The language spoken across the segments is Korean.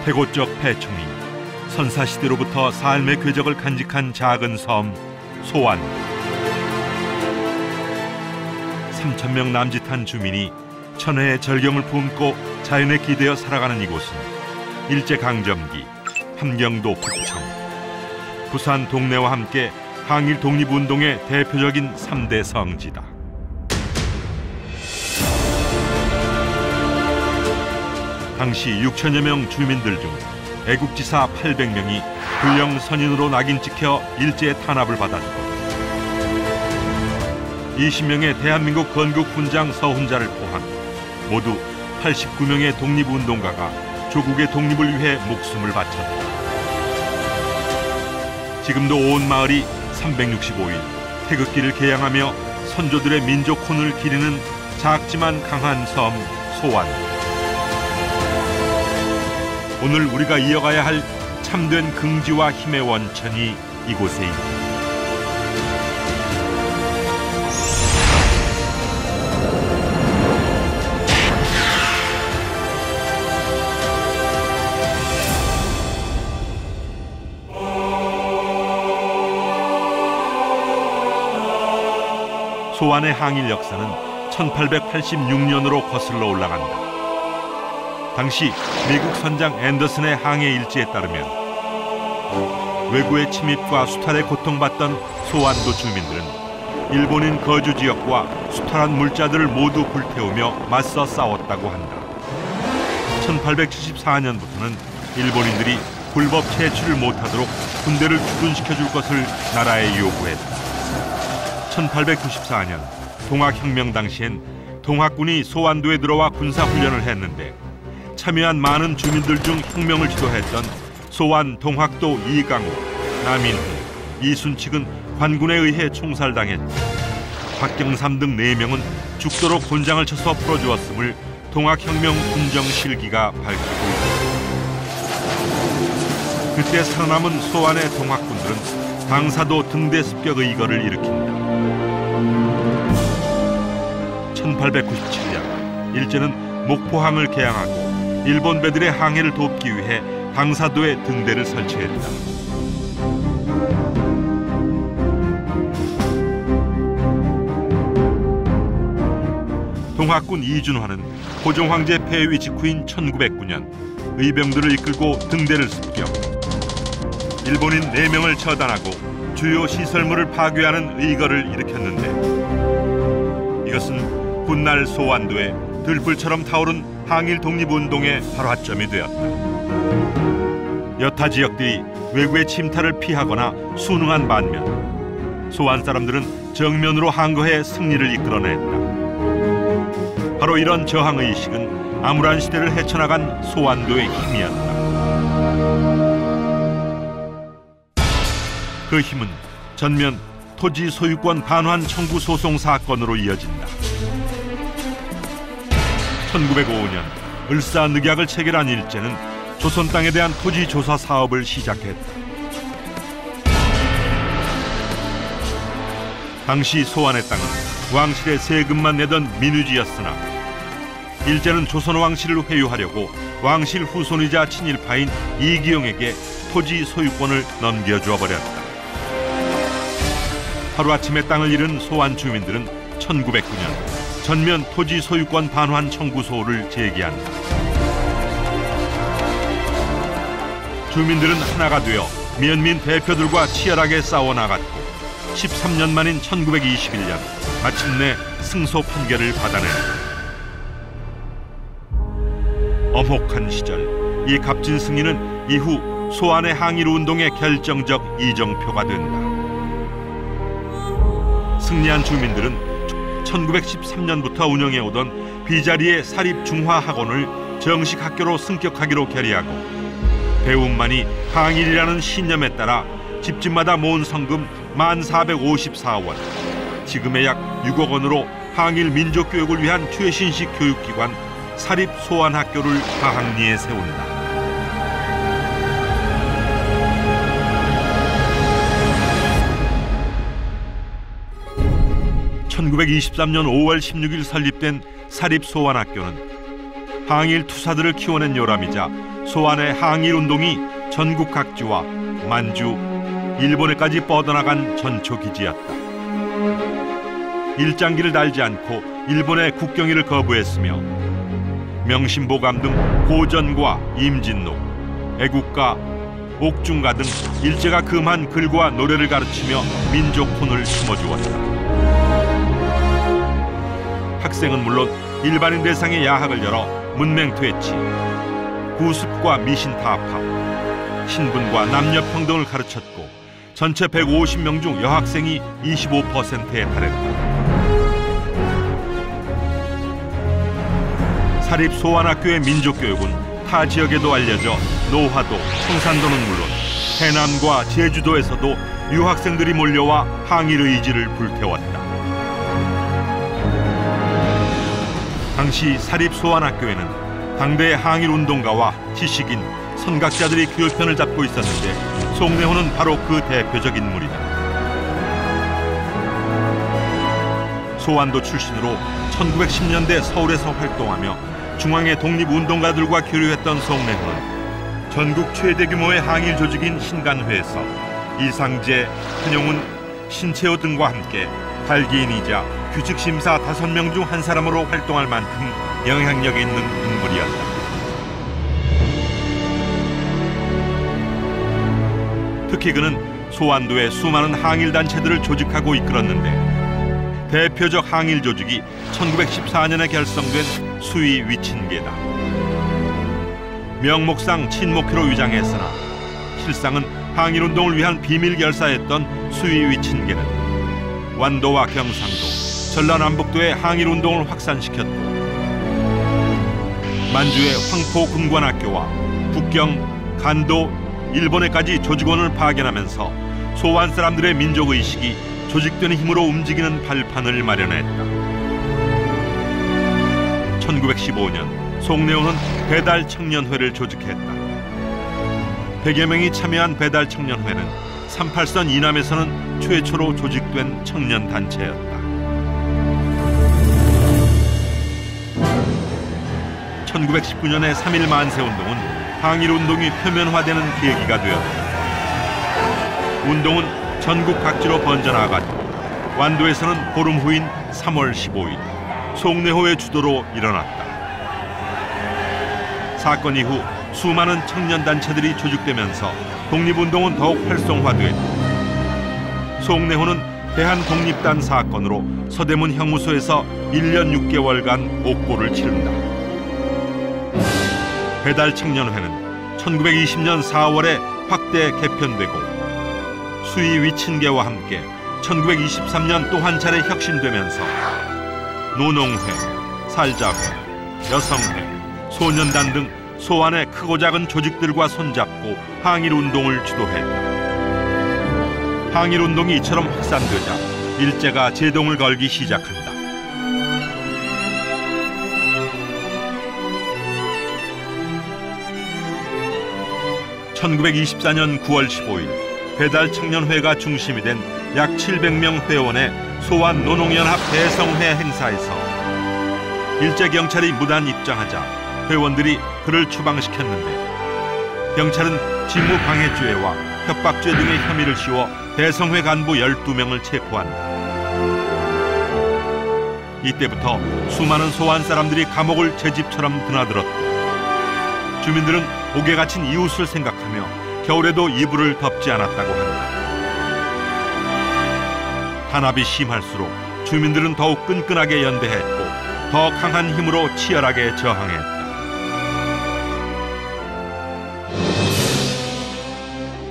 태고적 패충이 선사시대로부터 삶의 궤적을 간직한 작은 섬 소안. 3,000명 남짓한 주민이 천혜의 절경을 품고 자연에 기대어 살아가는 이곳은 일제강점기 함경도 북청, 부산 동래와 함께 항일 독립운동의 대표적인 3대 성지다. 당시 6천여 명 주민들 중 애국지사 800명이 불령 선인으로 낙인 찍혀 일제의 탄압을 받았고 20명의 대한민국 건국 훈장 서훈자를 포함 모두 89명의 독립운동가가 조국의 독립을 위해 목숨을 바쳤다. 지금도 온 마을이 365일 태극기를 개양하며 선조들의 민족 혼을 기리는 작지만 강한 섬 소안. 오늘 우리가 이어가야 할 참된 긍지와 힘의 원천이 이곳에 있다. 소안의 항일 역사는 1886년으로 거슬러 올라간다. 당시 미국 선장 앤더슨의 항해 일지에 따르면 왜구의 침입과 수탈에 고통받던 소안도 주민들은 일본인 거주 지역과 수탈한 물자들을 모두 불태우며 맞서 싸웠다고 한다. 1874년부터는 일본인들이 불법 채취를 못하도록 군대를 주둔시켜줄 것을 나라에 요구했다. 1894년 동학혁명 당시엔 동학군이 소안도에 들어와 군사훈련을 했는데 참여한 많은 주민들 중 혁명을 주도했던 소안 동학도 이강호, 남인훈, 이순칙은 관군에 의해 총살당했고 박경삼 등 4명은 죽도록 곤장을 쳐서 풀어주었음을 동학혁명 훈정실기가 밝히고 있다. 그때 살아남은 소안의 동학군들은 당사도 등대 습격 의거를 일으킨다. 1897년 일제는 목포항을 개항하고 일본 배들의 항해를 돕기 위해 당사도에 등대를 설치했다. 동학군 이준환은 고종 황제 폐위 직후인 1909년 의병들을 이끌고 등대를 습격. 일본인 4명을 처단하고 주요 시설물을 파괴하는 의거를 일으켰는데 이것은 훗날 소안도에 들불처럼 타오른 항일 독립운동의 발화점이 되었다. 여타 지역들이 왜구의 침탈을 피하거나 순응한 반면 소안 사람들은 정면으로 항거해 승리를 이끌어냈다. 바로 이런 저항의식은 암울한 시대를 헤쳐나간 소안도의 힘이었다. 그 힘은 전면 토지 소유권 반환 청구 소송 사건으로 이어진다. 1905년 을사늑약을 체결한 일제는 조선 땅에 대한 토지 조사 사업을 시작했다. 당시 소안의 땅은 왕실의 세금만 내던 민유지였으나 일제는 조선 왕실을 회유하려고 왕실 후손이자 친일파인 이기용에게 토지 소유권을 넘겨주어 버렸다. 하루아침에 땅을 잃은 소안 주민들은 1909년 전면 토지 소유권 반환 청구소를 제기한다. 주민들은 하나가 되어 면민 대표들과 치열하게 싸워나갔고 13년 만인 1921년 마침내 승소 판결을 받아낸다. 엄혹한 시절 이 값진 승리는 이후 소안의 항일운동의 결정적 이정표가 된다. 승리한 주민들은 1913년부터 운영해오던 비자리의 사립중화학원을 정식 학교로 승격하기로 결의하고 배움만이 항일이라는 신념에 따라 집집마다 모은 성금 1454원, 지금의 약 6억 원으로 항일 민족교육을 위한 최신식 교육기관 사립소안학교를 하항리에 세운다. 1923년 5월 16일 설립된 사립소안학교는 항일 투사들을 키워낸 요람이자 소환의 항일 운동이 전국 각지와 만주, 일본에까지 뻗어나간 전초기지였다. 일장기를 달지 않고 일본의 국경일을 거부했으며 명심보감 등 고전과 임진록, 애국가, 옥중가 등 일제가 금한 글과 노래를 가르치며 민족혼을 심어주었다. 학생은 물론 일반인 대상의 야학을 열어 문맹퇴치, 구습과 미신타파, 신분과 남녀평등을 가르쳤고 전체 150명 중 여학생이 25%에 달했다. 사립소환학교의 민족교육은 타 지역에도 알려져 노화도, 청산도는 물론 해남과 제주도에서도 유학생들이 몰려와 항일 의지를 불태웠다. 당시 사립소환학교에는 당대의 항일 운동가와 지식인, 선각자들이 교편을 잡고 있었는데 송내호는 바로 그 대표적 인물이다. 소환도 출신으로 1910년대 서울에서 활동하며 중앙의 독립운동가들과 교류했던 송내호는 전국 최대 규모의 항일 조직인 신간회에서 이상재, 한용운, 신채호 등과 함께 발기인이자 규칙심사 5명 중 한 사람으로 활동할 만큼 영향력이 있는 인물이었다. 특히 그는 소환도에 수많은 항일 단체들을 조직하고 이끌었는데 대표적 항일 조직이 1914년에 결성된 수위 위친계다. 명목상 친목회로 위장했으나 실상은 항일운동을 위한 비밀 결사였던 수위 위친계는 완도와 경상도, 전라남북도의 항일운동을 확산시켰고 만주의 황포 군관학교와 북경, 간도, 일본에까지 조직원을 파견하면서 소환 사람들의 민족의식이 조직된 힘으로 움직이는 발판을 마련했다. 1915년 송내호는 배달청년회를 조직했다. 100여 명이 참여한 배달청년회는 38선 이남에서는 최초로 조직된 청년단체였다. 1919년의 3.1 만세운동은 항일운동이 표면화되는 계기가 되었다. 운동은 전국 각지로 번져나갔고 완도에서는 보름 후인 3월 15일 송내호의 주도로 일어났다. 사건 이후 수많은 청년단체들이 조직되면서 독립운동은 더욱 활성화됐고 송내호는 대한독립단 사건으로 서대문 형무소에서 1년 6개월간 옥고를 치른다. 배달청년회는 1920년 4월에 확대 개편되고 수위 위친계와 함께 1923년 또 한 차례 혁신되면서 노농회, 살자회, 여성회, 소년단 등 소환의 크고 작은 조직들과 손잡고 항일운동을 주도했다. 항일운동이 이처럼 확산되자 일제가 제동을 걸기 시작한다. (1924년 9월 15일) 배달청년회가 중심이 된 약 700명 회원의 소환 노농연합 대성회 행사에서 일제경찰이 무단 입장하자 회원들이 그를 추방시켰는데 경찰은 직무방해죄와 협박죄 등의 혐의를 씌워 대성회 간부 12명을 체포한다. 이때부터 수많은 소환 사람들이 감옥을 제 집처럼 드나들었고 주민들은 옥에 갇힌 이웃을 생각하며 겨울에도 이불을 덮지 않았다고 한다. 탄압이 심할수록 주민들은 더욱 끈끈하게 연대했고 더 강한 힘으로 치열하게 저항했다.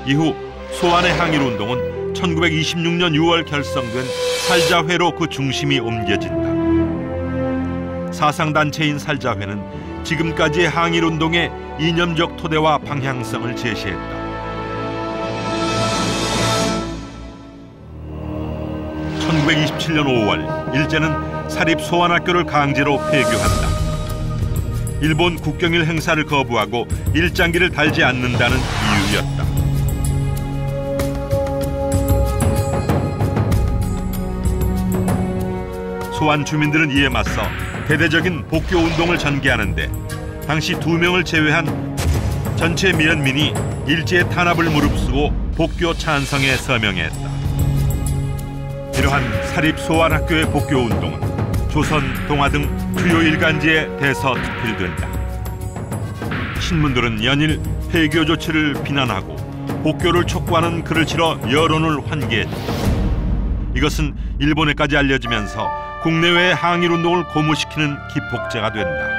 이후 소환의 항일운동은 1926년 6월 결성된 살자회로 그 중심이 옮겨진다. 사상단체인 살자회는 지금까지의 항일운동의 이념적 토대와 방향성을 제시했다. 1927년 5월 일제는 사립소환학교를 강제로 폐교한다. 일본 국경일 행사를 거부하고 일장기를 달지 않는다는 이유였다. 소환 주민들은 이에 맞서 대대적인 복교 운동을 전개하는데 당시 2명을 제외한 전체 미연민이 일제의 탄압을 무릅쓰고 복교 찬성에 서명했다. 이러한 사립소환학교의 복교 운동은 조선, 동아 등 주요 일간지에 대서특필된다. 신문들은 연일 폐교 조치를 비난하고 복교를 촉구하는 글을 실어 여론을 환기했다. 이것은 일본에까지 알려지면서 국내외의 항일운동을 고무시키는 기폭제가 된다.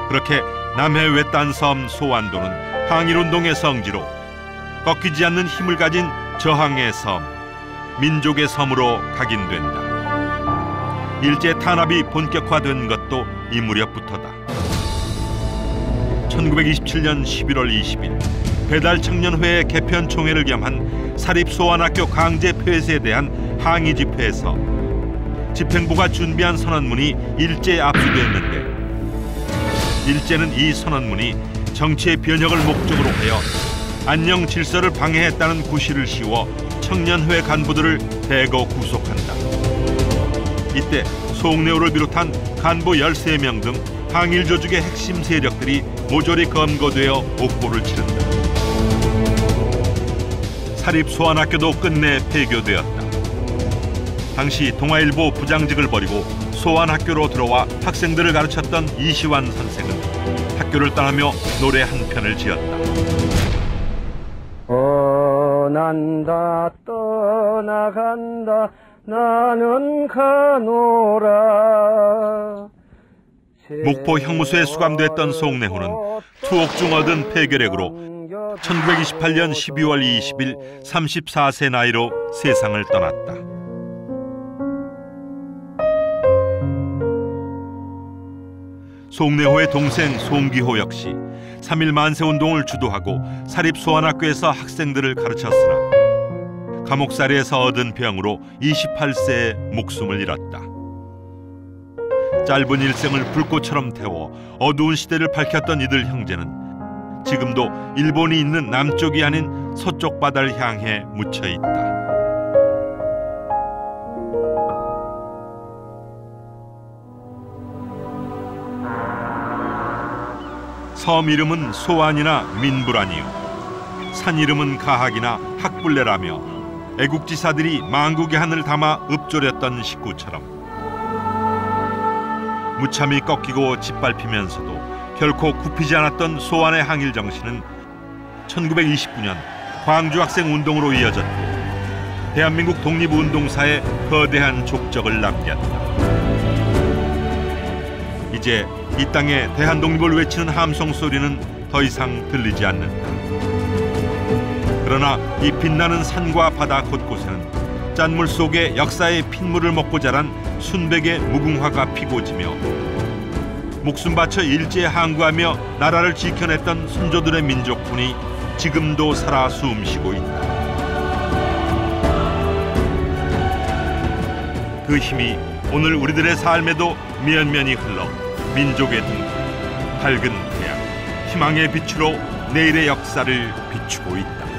그렇게 남해 외딴 섬 소환도는 항일운동의 성지로 꺾이지 않는 힘을 가진 저항의 섬, 민족의 섬으로 각인된다. 일제 탄압이 본격화된 것도 이 무렵부터다. 1927년 11월 20일 배달청년회의 개편 총회를 겸한 사립소환학교 강제 폐쇄에 대한 항의 집회에서 집행부가 준비한 선언문이 일제에 압수됐는데, 일제는 이 선언문이 정치의 변혁을 목적으로 하여 안녕 질서를 방해했다는 구실을 씌워 청년회 간부들을 대거 구속한다. 이때 송내호를 비롯한 간부 13명 등 항일 조직의 핵심 세력들이 모조리 검거되어 옥고를 치른다. 사립소환학교도 끝내 폐교되었다. 당시 동아일보 부장직을 버리고 소환학교로 들어와 학생들을 가르쳤던 이시환 선생은 학교를 떠나며 노래 한 편을 지었다. 떠난다 떠나간다 나는 가노라. 목포 형무소에 수감됐던 송내호는 투옥 중 얻은 폐결핵으로 1928년 12월 20일 34세 나이로 세상을 떠났다. 송내호의 동생 송기호 역시 3.1 만세운동을 주도하고 사립소환학교에서 학생들을 가르쳤으나 감옥살이에서 얻은 병으로 28세에 목숨을 잃었다. 짧은 일생을 불꽃처럼 태워 어두운 시대를 밝혔던 이들 형제는 지금도 일본이 있는 남쪽이 아닌 서쪽 바다를 향해 묻혀 있다. 섬 이름은 소환이나 민불안이요, 산 이름은 가학이나 학불레라며 애국지사들이 망국의 한을 담아 읊조렸던 식구처럼 무참히 꺾이고 짓밟히면서도 결코 굽히지 않았던 소환의 항일 정신은 1929년 광주학생운동으로 이어졌고 대한민국 독립운동사에 거대한 족적을 남겼다. 이제 이 땅에 대한독립을 외치는 함성 소리는 더 이상 들리지 않는다. 그러나 이 빛나는 산과 바다 곳곳에는 짠물 속에 역사의 핏물을 먹고 자란 순백의 무궁화가 피고 지며 목숨 바쳐 일제에 항거하며 나라를 지켜냈던 선조들의 민족군이 지금도 살아 숨쉬고 있다. 그 힘이 오늘 우리들의 삶에도 면면이 흘러 민족의 등 밝은 태양, 희망의 빛으로 내일의 역사를 비추고 있다.